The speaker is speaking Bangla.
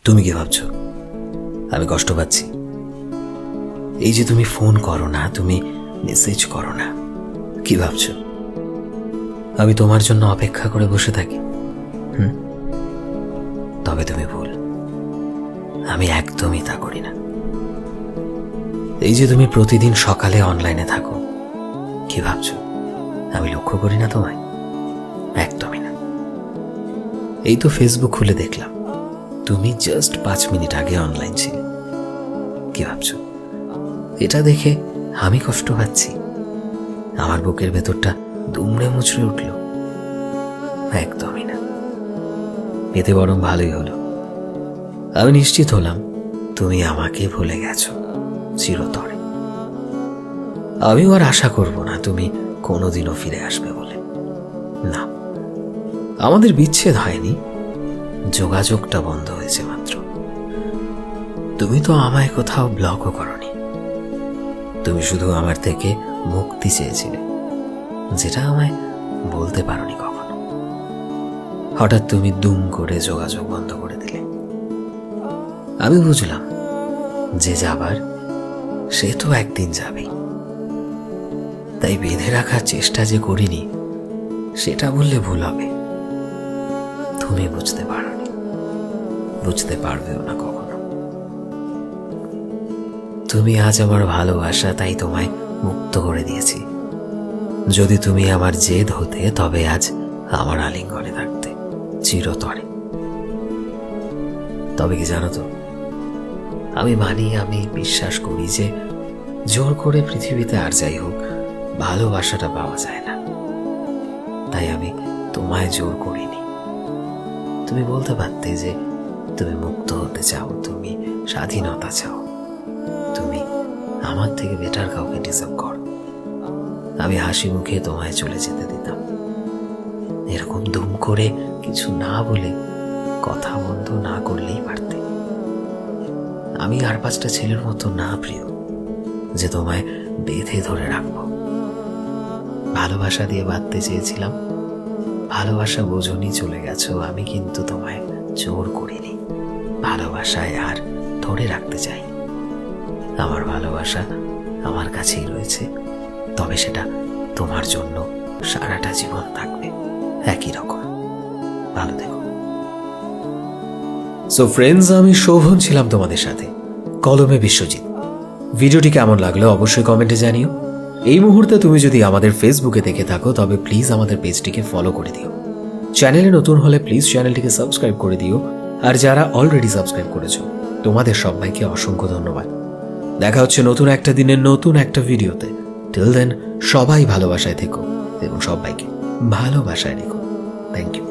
তুমি কি ভাবছো আমি কষ্ট পাচ্ছি? এই যে তুমি ফোন করো না, তুমি মেসেজ করো না, কি ভাবছো আমি তোমার জন্য অপেক্ষা করে বসে থাকি? তবে তুমি ভুল, আমি একদমই তা করি না। এই যে তুমি প্রতিদিন সকালে অনলাইনে থাকো, কি ভাবছো আমি লক্ষ্য করি না তোমায়? একদমই না। এই তো ফেসবুক খুলে দেখলাম তুমি জাস্ট 5 মিনিট আগে অনলাইন ছিলে, কি ভাবছো এটা দেখে আমি কষ্ট পাচ্ছি? আমার বুকের ভেতরটা দুমড়ে মুচড়ে উঠল? একদমই না। এতে বরং ভালোই হলো, আমি নিশ্চিত হলাম তুমি আমাকে ভুলে গেছো চিরতরে। আমিও আর আশা করব না তুমি কোনোদিনও ফিরে আসবে বলে। না, আমাদের বিচ্ছেদ হয়নি, যোগাযোগটা বন্ধ হয়েছে মাত্র। তুমি তো আমায় কোথাও ব্লকও করনি, তুমি শুধু আমার থেকে মুক্তি চেয়েছিলে, যেটা আমায় বলতে পারোনি কখনো। হঠাৎ তুমি দুম করে যোগাযোগ বন্ধ করে দিলে। আমি বুঝলাম যে যাবার সে তো একদিন যাবেই, তাই বেঁধে রাখার চেষ্টা যে করিনি সেটা বললে ভুল হবে। তুমি বুঝতে পারোনি, বুঝতে পারবেও না কখনো। তুমি আজ আমার ভালোবাসা, তাই তোমায় মুক্ত করে দিয়েছি। যদি তুমি আমার জেদ হতে, তবে আজ আমার আলিঙ্গনে থাকতে চিরতরে। তবে কি জানো তো, আমি মানি, আমি বিশ্বাস করি যে জোর করে পৃথিবীতে আর যাই হোক ভালোবাসাটা পাওয়া যায় না। তাই আমি তোমায় জোর করিনি। তুমি বলতে পারতে যে তুমি মুক্ত হতে চাও, তুমি স্বাধীনতা চাও, তুমি আমার থেকে বেটার কাউকে ডিজার্ভ করো। আমি হাসি মুখে তোমায় চলে যেতে দিতাম। এরকম দুম করে কিছু না বলে, কথা বন্ধ না করলেই পারতে। আমি আর 5টা ছেলের মতো না প্রিয়, যে তোমায় বেঁধে ধরে রাখবো। ভালোবাসা দিয়ে বাঁধতে চেয়েছিলাম, ভালোবাসা বোঝনি, চলে গেছো। আমি কিন্তু তোমায় জোর করিনি, ভালোবাসায় আর ধরে রাখতে চাই। আমার ভালোবাসা আমার কাছেই রয়েছে, তবে সেটা তোমার জন্য সারাটা জীবন থাকবে একই রকম। ভালো থেকো। সো ফ্রেন্ডস, আমি শোভন ছিলাম তোমাদের সাথে, কলমে বিশ্বজিৎ। ভিডিওটি কেমন লাগলো অবশ্যই কমেন্টে জানিও। এই মুহূর্তে তুমি যদি আমাদের ফেসবুকে দেখে থাকো, তবে প্লিজ আমাদের পেজটিকে ফলো করে দিও। চ্যানেলে নতুন হলে প্লিজ চ্যানেলটিকে সাবস্ক্রাইব করে দিও। আর যারা অলরেডি সাবস্ক্রাইব করেছো, তোমাদের সবাইকে অসংখ্য ধন্যবাদ। দেখা হচ্ছে নতুন একটা দিনের নতুন একটা ভিডিওতে। টিল দেন, সবাই ভালোবাসায় থেকো এবং সবাইকে ভালোবাসায় রেখো। Thank you.